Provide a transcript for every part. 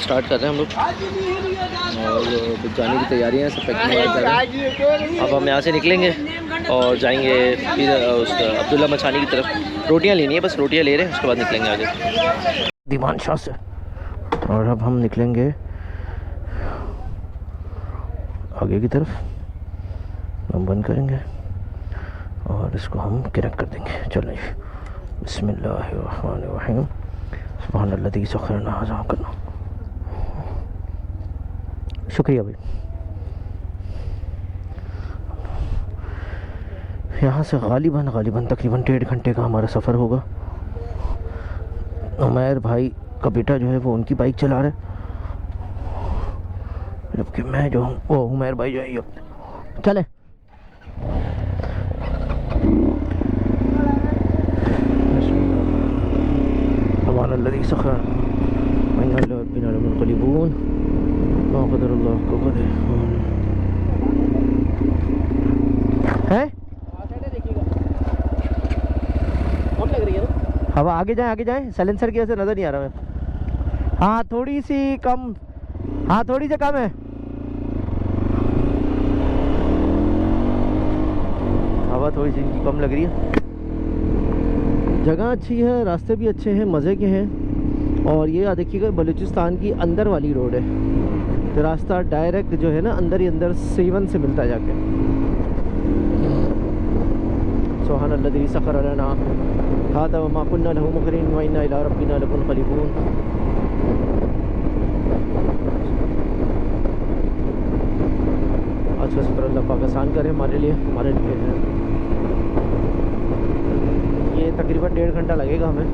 Start कर रहे हैं हम लोग और जाने की तैयारियां हैं, सब पैकिंग कर रहे हैं। अब हम यहाँ से निकलेंगे और जाएंगे फिर उस अब्दुल्ला मचानी की तरफ। रोटियाँ लेनी है, बस रोटियाँ ले रहे हैं, उसके बाद निकलेंगे आगे दीवान शाह से। और अब हम निकलेंगे आगे की तरफ, हम बंद करेंगे और इसको हम कनेक्ट कर देंगे। चलो बिस्मिल्लाहिर्रहमानिर्रहीम, सुब्हानल्लाज़ी सख़्खरना हाज़ा करना। शुक्रिया भाई। यहाँ से गालिबन तकरीबन 1.5 घंटे का हमारा सफ़र होगा। उमैर भाई का बेटा जो है वो उनकी बाइक चला रहा है, जबकि मैं जो हूँ वो उमैर भाई जो है ये चले। सुब्हानल्लाज़ी सख़्खरना है। हवा आगे जाए साइलेंसर की वजह से नज़र नहीं आ रहा है। हाँ थोड़ी सी कम, हाँ थोड़ी सी कम है। हवा थोड़ी सी इनकी कम लग रही है। जगह अच्छी है, रास्ते भी अच्छे हैं, मज़े के हैं। और ये देखिएगा बलूचिस्तान की अंदर वाली रोड है, तो रास्ता डायरेक्ट जो है ना अंदर ही अंदर सीवन से मिलता है जाके। सुब्हानल्लाज़ी सख़्खर लना हाज़ा व मा कुन्ना लहू मुक़रिनीन व इन्ना इला रब्बिना लमुनक़लिबून। आज का शुक्र अल्लाह पाक आसान करे हमारे लिए ये तकरीबन 1.5 घंटा लगेगा हमें।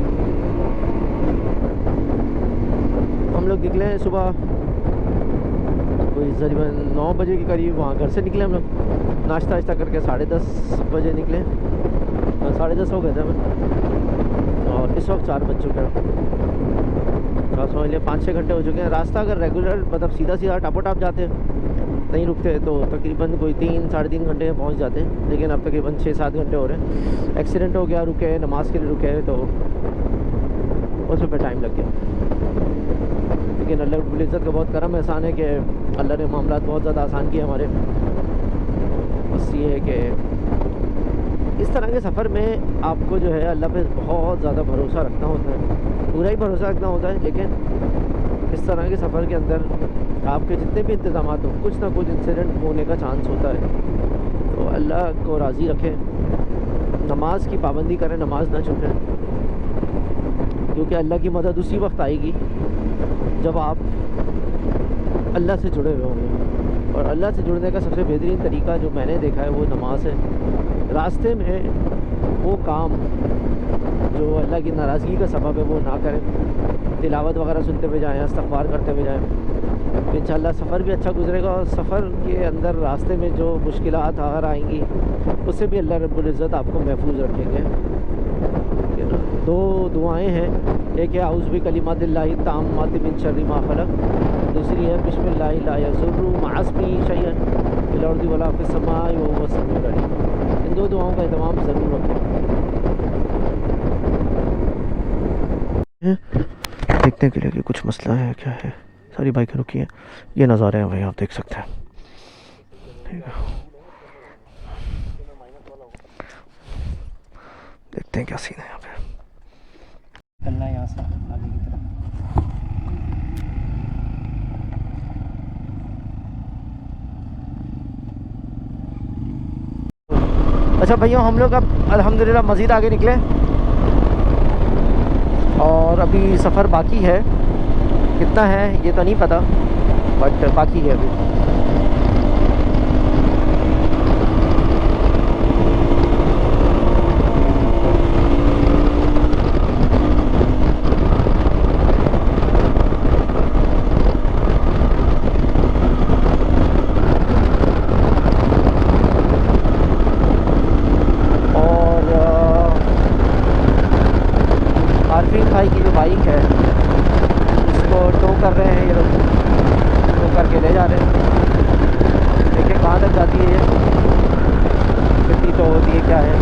हम लोग निकले हैं सुबह कोई तकरीबन 9 बजे के करीब, वहाँ घर से निकले हम लोग नाश्ता वाश्ता करके 10:30 बजे निकले। 10:30 हो गए थे हमें और इस वक्त 4 बज चुके हैं। समझ लिया 5-6 घंटे हो चुके हैं। रास्ता अगर रेगुलर मतलब सीधा टापोटाप जाते नहीं रुकते तो तकरीबन कोई 3-3.5 घंटे में पहुँच जाते हैं, लेकिन अब तकरीबन 6-7 घंटे हो रहे हैं। एक्सीडेंट हो गया, रुके नमाज के लिए रुके तो उसमें टाइम लग गया। लेकिन अल्लाह रब्बुल इज़्ज़त का बहुत करम एहसान है कि अल्लाह ने मामला बहुत ज़्यादा आसान किए हमारे। बस ये है कि इस तरह के सफ़र में आपको जो है अल्लाह पे बहुत ज़्यादा भरोसा रखना होता है, पूरा ही भरोसा रखना होता है। लेकिन इस तरह के सफ़र के अंदर आपके जितने भी इंतज़ाम हो, कुछ ना कुछ इंसिडेंट होने का चांस होता है। तो अल्लाह को राज़ी रखें, नमाज की पाबंदी करें, नमाज ना छूटें, क्योंकि अल्लाह की मदद उसी वक्त आएगी जब आप अल्लाह से जुड़े हुए होंगे। और अल्लाह से जुड़ने का सबसे बेहतरीन तरीका जो मैंने देखा है वो नमाज है। रास्ते में वो काम जो अल्लाह की नाराज़गी का सबब है वो ना करें, तिलावत वगैरह सुनते हुए जाएँ, इस्तग़फ़ार करते हुए जाएँ। इंशाअल्लाह सफ़र भी अच्छा गुजरेगा और सफ़र के अंदर रास्ते में जो मुश्किलात अगर आएंगी उससे भी अल्लाह रब्बुल इज़्ज़त आपको महफूज रखेंगे। 2 दुआएं हैं, एक है आउज़ु बिकलिमातिल्लाहि ताम्माति मिन शर्रि मा खलक़, दूसरी है बिस्मिल्लाहि ला यज़ुर्रु मअ इस्मिही शैअन फ़िल अर्ज़ि वला फ़िस समाई व हुवस समीउल अलीम। इन 2 दुआओं का एहतमाम ज़रूर रखें। देखने के लिए कि कुछ मसला है क्या है। सारी बाइकें रुकी हैं, ये नज़ारे हैं भाई, आप देख सकते हैं। ठीक है, देखते हैं क्या सीन है यहाँ पे। चलना है यहाँ से आगे की तरफ। अच्छा भैया, हम लोग अब अल्हम्दुलिल्लाह मज़ीद आगे निकले और अभी सफ़र बाकी है। कितना है ये तो नहीं पता, बट बाकी है अभी। भाई की जो बाइक है उसको टो कर रहे हैं, ये लोग टो करके ले जा रहे हैं। देखिए कहाँ तक जाती है, ये कितनी टो होती है, क्या है।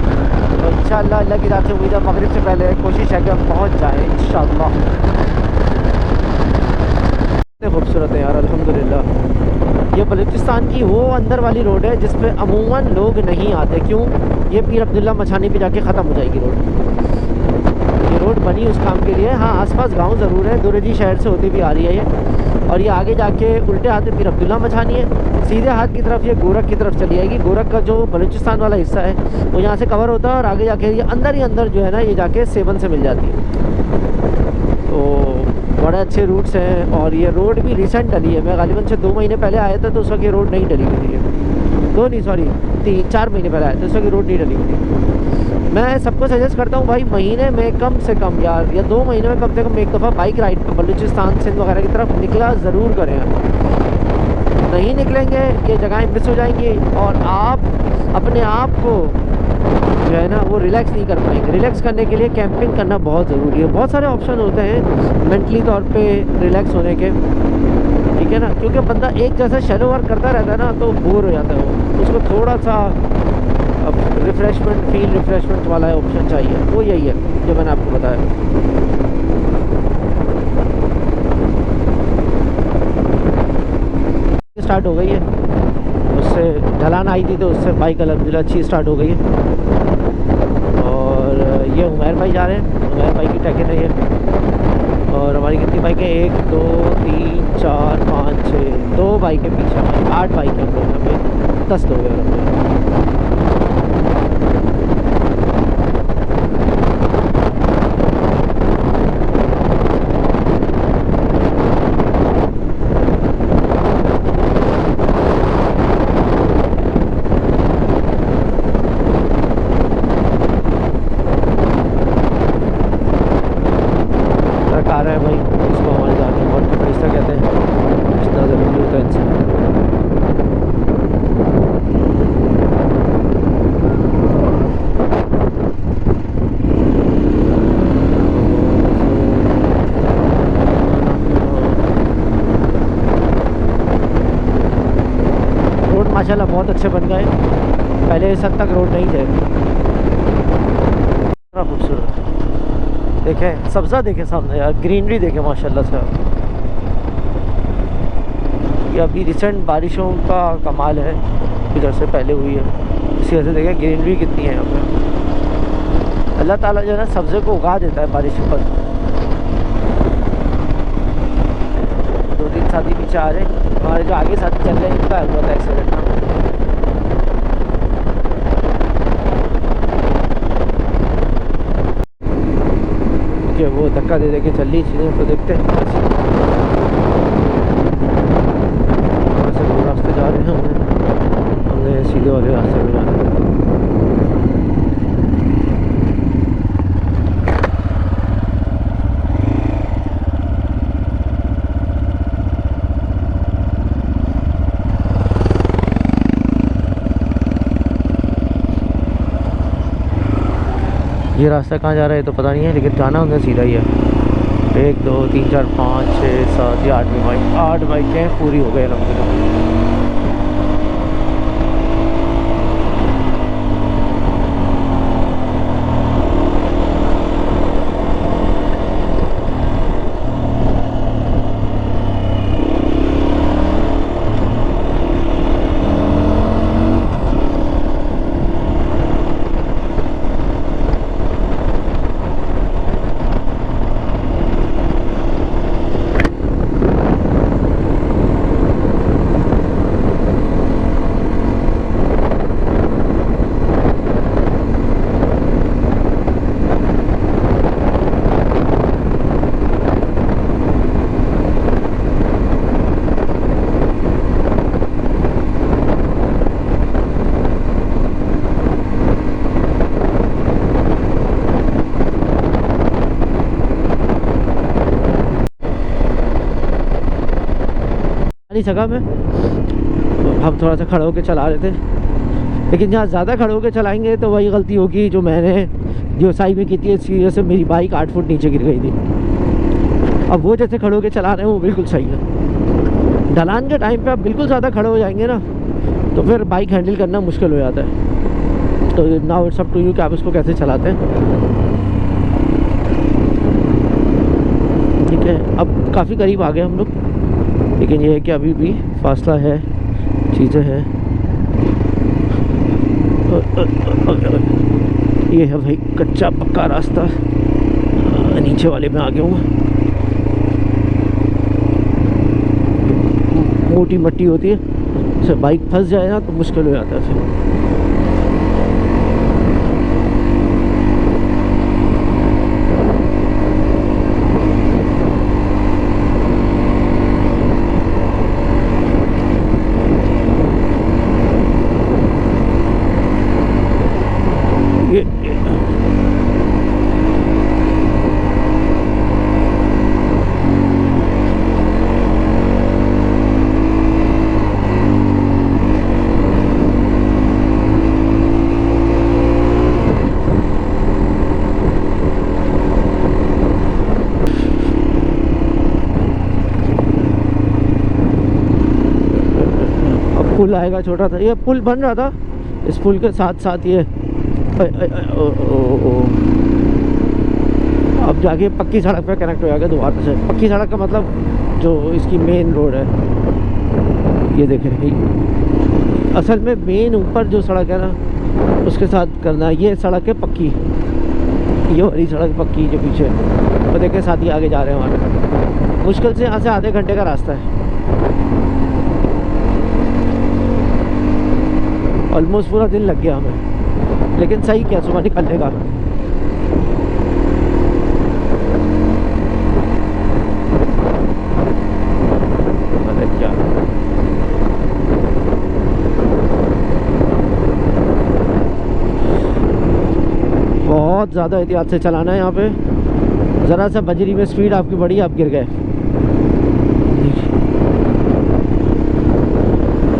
तो इंशाअल्लाह अल्लाह की रात से उम्मीद है मगरिब से पहले कोशिश है कि हम पहुँच जाएँ इंशाअल्लाह। इतने खूबसूरत है यार अल्हम्दुलिल्लाह। ये बलूचिस्तान की वो अंदर वाली रोड है जिस पे अमूमन लोग नहीं आते। क्यों? ये पीर अब्दुल्ला मछानी पे जाके ख़त्म हो जाएगी रोड। ये रोड बनी उस काम के लिए। हाँ, आसपास गांव ज़रूर है, दुरेजी शहर से होती भी आ रही है ये। और ये आगे जाके उल्टे हाथ में पीर अब्दुल्ला मछानी है, सीधे हाथ की तरफ ये गोरख की तरफ चली जाएगी। गोरख का जो बलूचिस्तान वाला हिस्सा है वो यहाँ से कवर होता है और आगे जाके ये अंदर ही अंदर जो है ना, ये जाके सेवन से मिल जाती है। तो बड़े अच्छे रूट्स हैं और ये रोड भी रिसेंट डली है। मैं गालिबन से 2 महीने पहले आया था तो उस वक्त ये रोड नहीं डली हुई थी। 3-4 महीने पहले आया था, उस वक्त ये रोड नहीं डली हुई थी। मैं सबको सजेस्ट करता हूँ भाई, महीने में कम से कम यार, या 2 महीने में कम से कम एक दफ़ा बाइक राइड पर बलूचिस्तान सिंध वगैरह की तरफ निकला ज़रूर करें। नहीं निकलेंगे ये जगहें मिस हो जाएंगी और आप अपने आप को जो है ना वो रिलैक्स नहीं कर पाएंगे। रिलैक्स करने के लिए कैंपिंग करना बहुत ज़रूरी है। बहुत सारे ऑप्शन होते हैं मेंटली तौर पे रिलैक्स होने के, ठीक है ना, क्योंकि बंदा एक जैसा शैलो वर्क करता रहता है ना तो बोर हो जाता है वो। उसको थोड़ा सा रिफ़्रेशमेंट वाला ऑप्शन चाहिए, वो यही है जो मैंने आपको बताया। स्टार्ट हो गई है, उससे ढलान आई थी तो उससे बाइक अल्हम्दुलिल्लाह अच्छी स्टार्ट हो गई है। और ये उमैर भाई जा रहे हैं, उमैर भाई की टैकन है ये। और हमारी कितनी बाइकें, 1 2 3 4 5 6, 2 बाइकें पीछे हमारी, 8 बाइकें हम लोग पे 10 लोग हैं। आ रहा है भाई, इसको हमारे जाके बहुत फरिश्ता कहते हैं, इतना ज़रूरी होता है इनसे। रोड माशाल्लाह बहुत अच्छे बन गए, पहले इस हद तक रोड नहीं थे। बड़ा खूबसूरत देखें, सब्ज़ा देखें सामने यार, ग्रीनरी देखें माशाल्लाह से। ये अभी रिसेंट बारिशों का कमाल है, इधर से पहले हुई है, इसी वजह से देखें ग्रीनरी कितनी है यहाँ पे। अल्लाह ताला जो है ना सब्ज़े को उगा देता है बारिश पर। 2-3 साथी पीछे आ रहे हैं, हमारे जो आगे साथी चल रहे हैं इनका हुआ था एक्सीडेंट ना। वो धक्का दे दे के चल रही चीज़ें, तो देखते हैं। वैसे दो रास्ते जा रहे हैं, हमने सीधे वाले रास्ते में जाना है। ये रास्ता कहाँ जा रहा है तो पता नहीं है, लेकिन जाना उन्हें सीधा ही है। 1 2 3 4 5 6 7 या 8 बाइक, 8 बाइकें पूरी हो गई अलहम्दुलिल्लाह। नहीं सका मैं, तो हम थोड़ा सा खड़े होकर चला रहे थे, लेकिन जहाँ ज़्यादा खड़े होकर चलाएंगे तो वही गलती होगी जो मैंने जो साई में की थी। इस वजह से मेरी बाइक 8 फुट नीचे गिर गई थी। अब वो जैसे खड़े होकर चला रहे हैं वो बिल्कुल सही है। ढलान के टाइम पे आप बिल्कुल ज़्यादा खड़े हो जाएंगे ना तो फिर बाइक हैंडल करना मुश्किल हो जाता है। तो now it's up to you कि आप इसको कैसे चलाते हैं। ठीक है, अब काफ़ी करीब आ गए हम लोग। लेकिन ये है कि अभी भी फासला है, चीज़ें हैं। ये है भाई कच्चा पक्का रास्ता, नीचे वाले में आ गया हूँ। मोटी मट्टी होती है, से बाइक फंस जाए ना तो मुश्किल हो जाता है फिर। पुल आएगा छोटा था, ये पुल बन रहा था, इस पुल के साथ साथ ये अब जाके पक्की सड़क पे कनेक्ट हो जाएगा दोबारा से। पक्की सड़क का मतलब जो इसकी मेन रोड है, ये देखें, असल में मेन ऊपर जो सड़क है ना उसके साथ करना। ये सड़क है पक्की, ये वाली सड़क पक्की जो पीछे वो देखें, साथ ही आगे जा रहे हैं वहाँ। मुश्किल से यहाँ से आधे घंटे का रास्ता है, ऑलमोस्ट पूरा दिन लग गया हमें, लेकिन सही क्या सुबह निकलने का। अरे क्या बहुत ज़्यादा एहतियात से चलाना है यहाँ पे। ज़रा सा बजरी में स्पीड आपकी बढ़ी, आप गिर गए।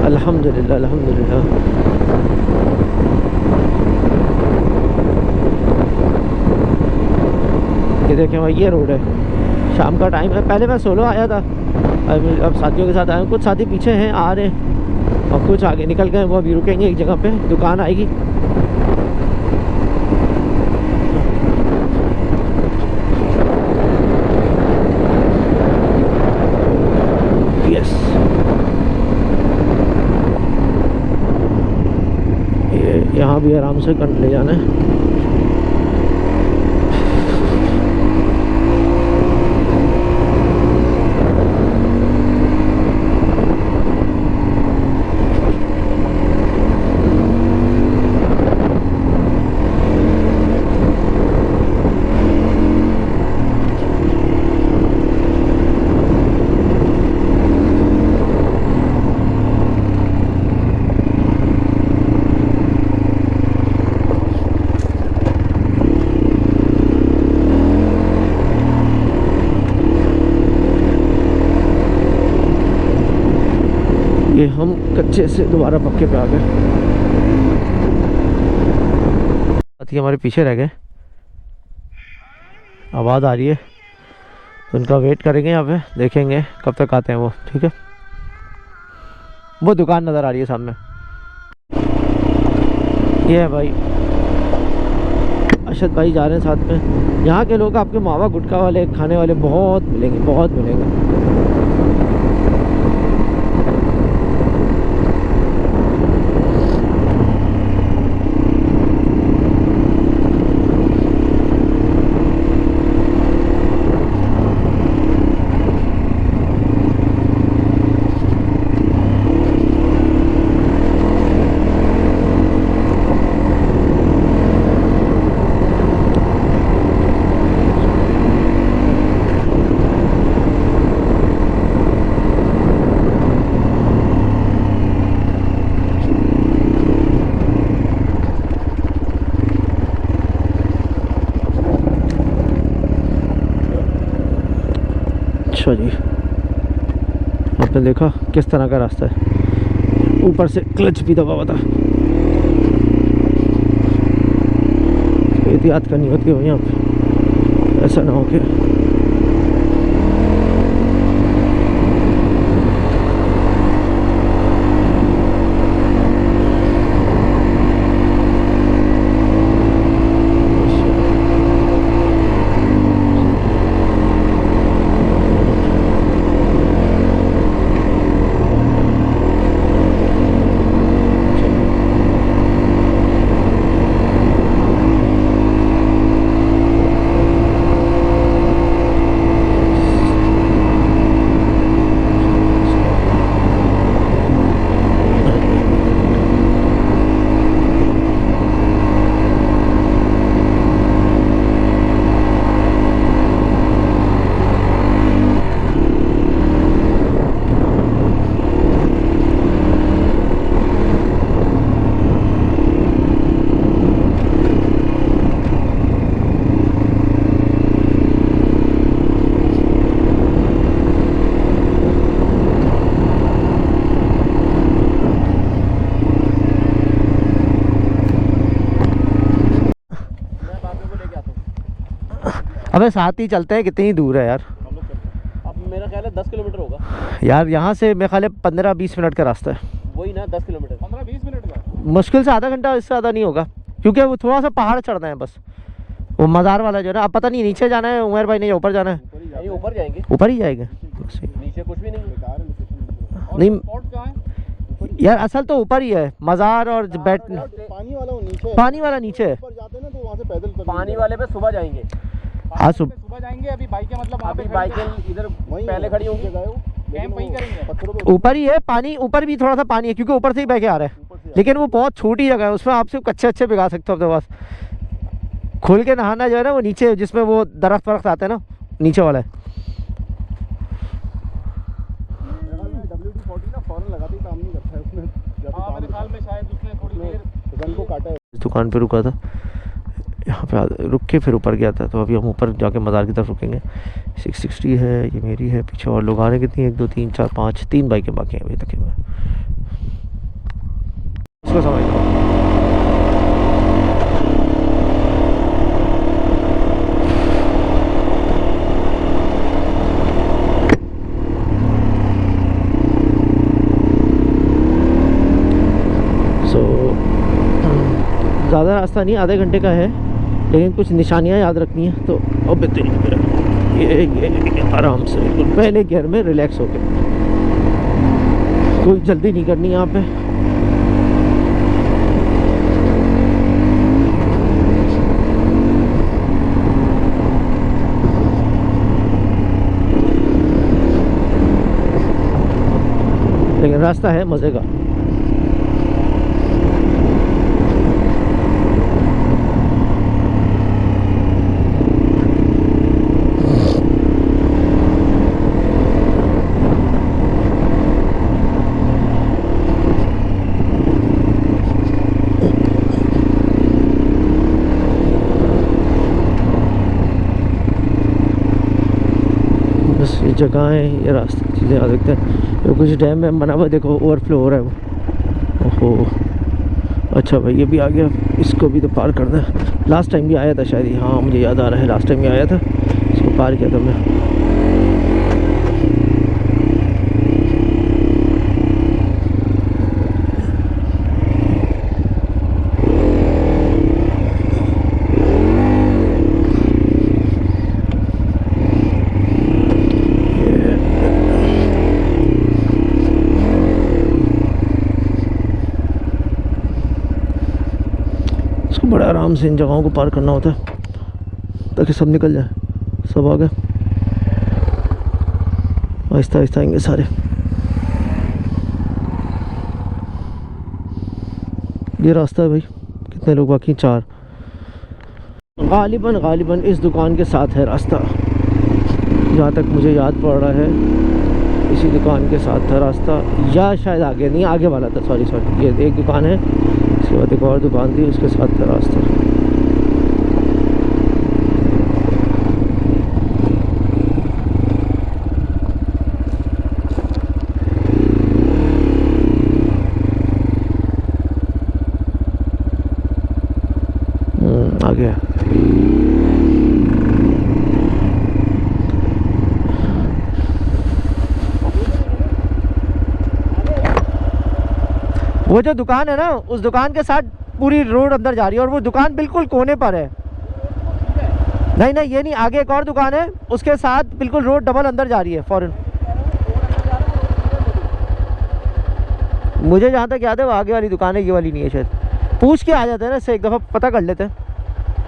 अल्हम्दुलिल्लाह अल्हम्दुलिल्लाह। ये देखें भाई, ये रोड है, शाम का टाइम है। पहले मैं सोलो आया था, अब साथियों के साथ आया हूँ। कुछ साथी पीछे हैं, आ रहे हैं, और कुछ आगे निकल गए। वो अभी रुकेंगे एक जगह पे, दुकान आएगी। यस, ये यहाँ भी आराम से कर ले जाना है। ये हम कच्चे से दोबारा पक्के पे आ गए। साथी हमारे पीछे रह गए, आवाज़ आ रही है, तो उनका वेट करेंगे यहाँ पे, देखेंगे कब तक आते हैं वो। ठीक है, वो दुकान नज़र आ रही है सामने, ये है भाई। अरशद भाई जा रहे हैं साथ में। यहाँ के लोग आपके मावा गुटखा वाले खाने वाले बहुत मिलेंगे, बहुत मिलेंगे। अच्छा जी, आपने देखा किस तरह का रास्ता है, ऊपर से क्लच भी दबा हुआ था। एहतियात करनी होती है यहाँ पे, ऐसा ना हो कि अबे साथ ही चलते हैं, कितनी दूर है यार। हम लोग चलते। अब मेरा ख्याल है 10 किलोमीटर होगा यार यहाँ से मेरे ख्याल है 15-20 मिनट का रास्ता है। वही ना, 10 किलोमीटर 15-20 मिनट का, मुश्किल से आधा घंटा, इससे ज़्यादा नहीं होगा, क्योंकि वो थोड़ा सा पहाड़ चढ़ना है बस। वो मज़ार वाला जो है ना, अब पता नहीं नीचे जाना है उमर भाई ने या ऊपर जाना है। नहीं ऊपर जाएंगे, ऊपर ही जाएंगे। नीचे कुछ भी नहीं नहीं यार असल तो ऊपर ही है मज़ार और बैठ। पानी वाला वो नीचे है, पानी वाला नीचे है। ऊपर जाते हैं ना तो वहाँ से पैदल कर पानी वाले पे सुबह जाएंगे। हाँ सुबह जाएंगे। अभी बाइकें मतलब वहाँ पे अभी बाइकें इधर पहले खड़ी होंगी, कैंप वहीं करेंगे। पत्थरों पे ऊपर ही है पानी, ऊपर भी थोड़ा सा पानी है क्योंकि ऊपर से ही बह के आ रहा है, लेकिन वो बहुत छोटी जगह है, उसमें आप सिर्फ अच्छे भिगा सकते हो अपने पास। खुल के नहाना जो है ना वो नीचे, जिसमें वो दरख्त वरख्त आते हैं ना, नीचे वाला है। WD-40 ना फौरन लगाते ही काम नहीं करता है उसमें। हाँ मेरे ख्याल में शायद उसने थोड़ी देर गन को काटा है। इस दुकान पे रुका था, यहाँ पे रुक के फिर ऊपर गया था, तो अभी हम ऊपर जाके मज़ार की तरफ रुकेंगे। 660 है, ये मेरी है, पीछे और लोग आ रहे हैं। कितनी, 1 2 3 4 5 3 बाइकें बाकी हैं अभी तक। इसको समझ ज़्यादा रास्ता नहीं, आधे घंटे का है, लेकिन कुछ निशानियाँ याद रखनी है। तो अब ये आराम से बिल्कुल पहले गियर में रिलैक्स होके, कोई जल्दी नहीं करनी यहाँ पे। लेकिन रास्ता है मज़े का। ये जगहें, ये रास्ते, चीज़ें याद रखते हैं। तो कुछ डैम में बना हुआ, देखो ओवरफ्लो हो रहा है वो। ओहो अच्छा भाई, ये भी आ गया, इसको भी तो पार करना है। लास्ट टाइम भी आया था शायद, हाँ मुझे याद आ रहा है, लास्ट टाइम भी आया था, इसको पार किया था मैं। बड़ा आराम से इन जगहों को पार करना होता है ताकि सब निकल जाए। सब आ गए, आहिस्ता आहिस्ता आएंगे सारे। ये रास्ता है भाई, कितने लोग बाकी? 4। गालिबन इस दुकान के साथ है रास्ता, जहाँ तक मुझे याद पड़ रहा है इसी दुकान के साथ था रास्ता, या शायद आगे नहीं, आगे वाला था। सॉरी ये एक दुकान है, उसके बाद एक और दुकान थी, उसके साथ था रास्ता। आ गया। वो जो दुकान है ना, उस दुकान के साथ पूरी रोड अंदर जा रही है, और वो दुकान बिल्कुल कोने पर है। नहीं ये नहीं, आगे एक और दुकान है, उसके साथ बिल्कुल रोड डबल अंदर जा रही है फॉरन। मुझे जहाँ तक याद है वो आगे वाली दुकान है, ये वाली नहीं है शायद। पूछ के आ जाते हैं ना, इससे एक दफ़ा पता कर लेते हैं।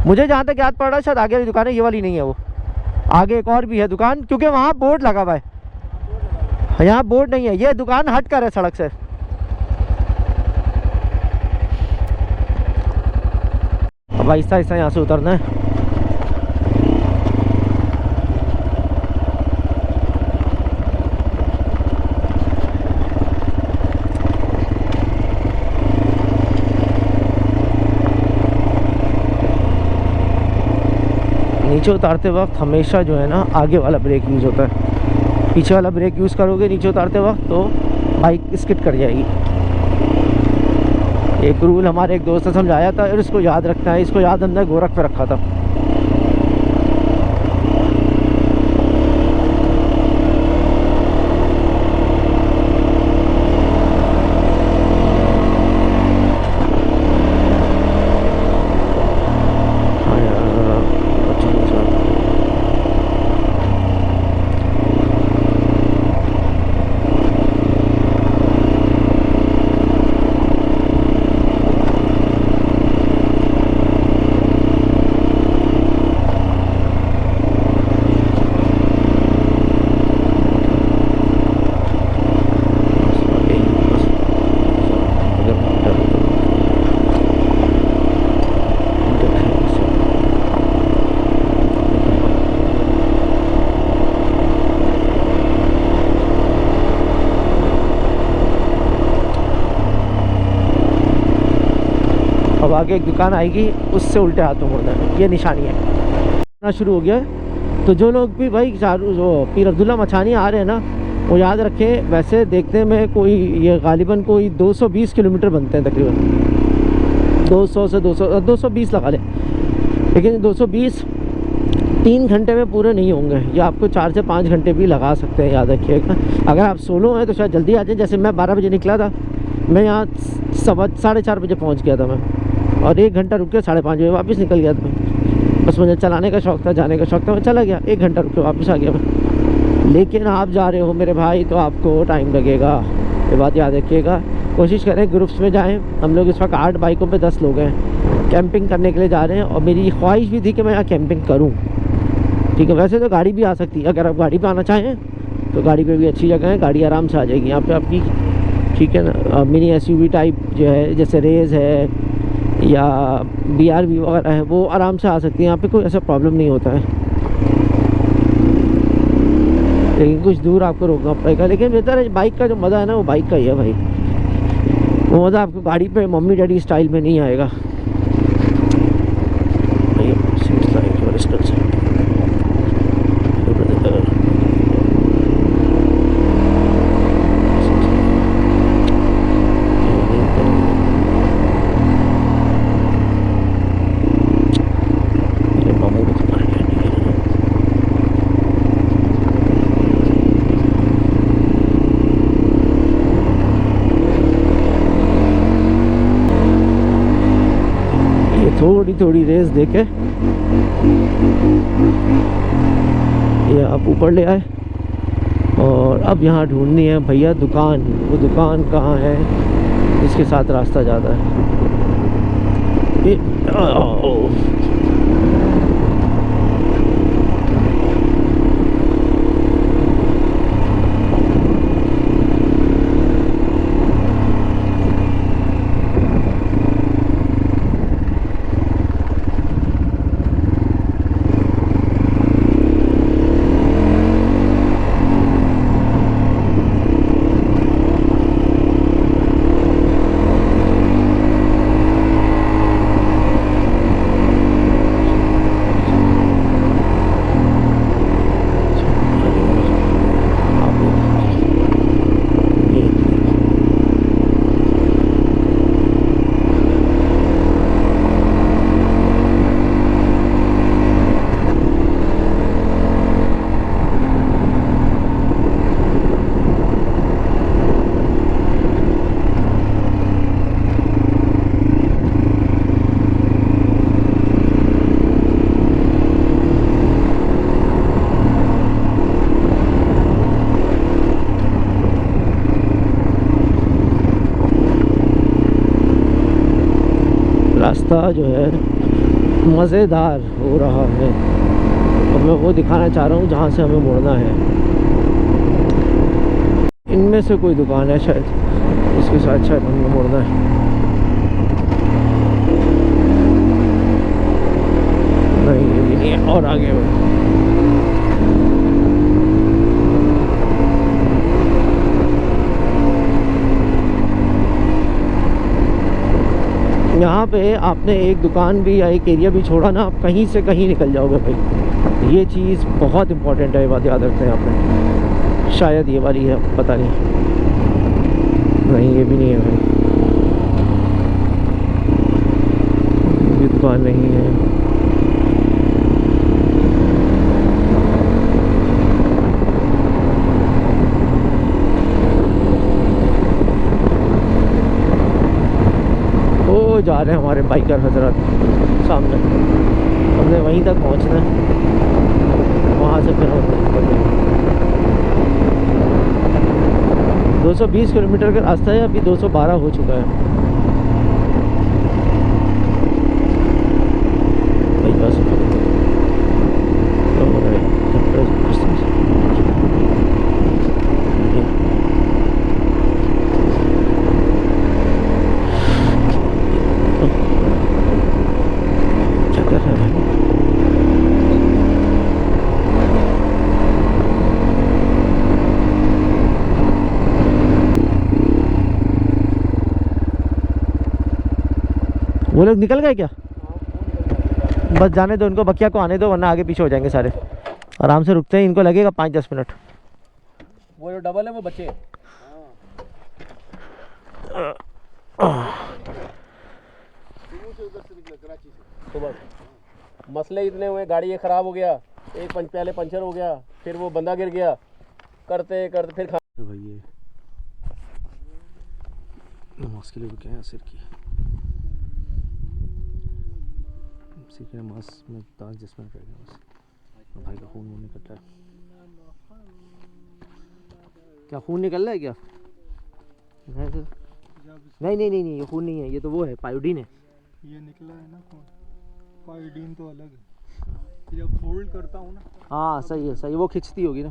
मुझे जहाँ तक याद पड़ रहा है शायद आगे वाली दुकान है, ये वाली नहीं है। वो आगे एक और भी है दुकान, क्योंकि वहाँ बोर्ड लगा हुआ है, यहाँ बोर्ड नहीं है। ये दुकान हट कर है सड़क से। अब आहिस्ता आहिस्ता यहाँ से उतरना है। नीचे उतारते वक्त हमेशा जो है ना, आगे वाला ब्रेक यूज़ होता है। पीछे वाला ब्रेक यूज़ करोगे नीचे उतारते वक्त तो बाइक स्किड कर जाएगी। एक रूल हमारे एक दोस्त ने समझाया था और इसको याद रखना है। इसको याद हमने गोरख पे रखा था। आगे एक दुकान आएगी, उससे उल्टे हाथों मुड़ना है, ये निशानी है। शुरू हो गया है, तो जो लोग भी भाई जो पीर अब्दुल्ला मछानी आ रहे हैं ना, वो याद रखें, वैसे देखने में कोई ये गालिबन कोई 220 किलोमीटर बनते हैं तकरीबन, 200 से 220 लगा लें, लेकिन 220 3 घंटे में पूरे नहीं होंगे, या आपको 4 से 5 घंटे भी लगा सकते हैं, याद रखिएगा। अगर आप सोलो हैं तो शायद जल्दी आ जाए, जैसे मैं 12 बजे निकला था, मैं यहाँ 4:30 बजे पहुँच गया था मैं, और 1 घंटा रुक के 5:30 बजे वापस निकल गया था मैं। बस मुझे चलाने का शौक़ था, जाने का शौक़ था, मैं चला गया, 1 घंटा रुक के वापस आ गया मैं। लेकिन आप जा रहे हो मेरे भाई तो आपको टाइम लगेगा, ये बात याद रखिएगा। कोशिश करें ग्रुप्स में जाएं। हम लोग इस वक्त 8 बाइकों पे 10 लोग हैं, कैंपिंग करने के लिए जा रहे हैं, और मेरी ख्वाहिश भी थी कि मैं यहाँ कैंपिंग करूँ, ठीक है। वैसे तो गाड़ी भी आ सकती है, अगर आप गाड़ी पे आना चाहें तो गाड़ी पे भी अच्छी जगह है, गाड़ी आराम से आ जाएगी यहाँ पे आपकी, ठीक है ना। मिनी SUV टाइप जो है, जैसे रेज है या BRV वगैरह है, वो आराम से आ सकती है यहाँ पे, कोई ऐसा प्रॉब्लम नहीं होता है। लेकिन कुछ दूर आपको रोकना पड़ेगा, लेकिन बेहतर है, बाइक का जो मज़ा है ना, वो बाइक का ही है भाई। वो मज़ा आपको गाड़ी पे मम्मी डैडी स्टाइल में नहीं आएगा। थोड़ी रेस देके ये आप ऊपर ले आए, और अब यहाँ ढूंढनी है भैया दुकान। वो दुकान कहाँ है, इसके साथ रास्ता जाता है। रास्ता जो है मज़ेदार हो रहा है, और मैं वो दिखाना चाह रहा हूँ जहाँ से हमें मुड़ना है। इनमें से कोई दुकान है शायद, इसके साथ शायद हमें मुड़ना है। नहीं ये भी नहीं है, और आगे में यहाँ पे आपने एक दुकान भी या एक एरिया भी छोड़ा ना, आप कहीं से कहीं निकल जाओगे भाई। ये चीज़ बहुत इंपॉर्टेंट है, ये बात याद रखते हैं आपने। शायद ये वाली है, पता नहीं। नहीं ये भी नहीं है भाई, ये दुकान नहीं है। जा रहे हैं हमारे बाइकर हजरत सामने, हमने वहीं तक पहुंचना है, वहाँ से फिर हम 220 किलोमीटर का रास्ता है, अभी 212 हो चुका है भाई। बस वो लोग निकल गए क्या? बस जाने दो इनको, बकिया को आने दो, वरना आगे पीछे हो जाएंगे सारे। आराम से रुकते हैं, इनको लगेगा 5-10 मिनट। वो जो डबल है वो बच्चे हैं। तो बस मसले इतने हुए, गाड़ी ये खराब हो गया, एक पहले पंचर हो गया, फिर वो बंदा गिर गया, करते करते फिर भाई ये नमाज के लिए रुके हैं सिर की नमाज में ताज जिसमें कर गया बस। भाई का खून निकल रहा है। क्या खून निकल रहा है क्या? नहीं नहीं नहीं नहीं, ये खून नहीं है, ये तो वो है पायोडीन है। ये निकला है ना खून, पायोडीन तो अलग है। जब फोल्ड करता हूँ ना, हाँ सही है, सही, वो खिंचती होगी ना।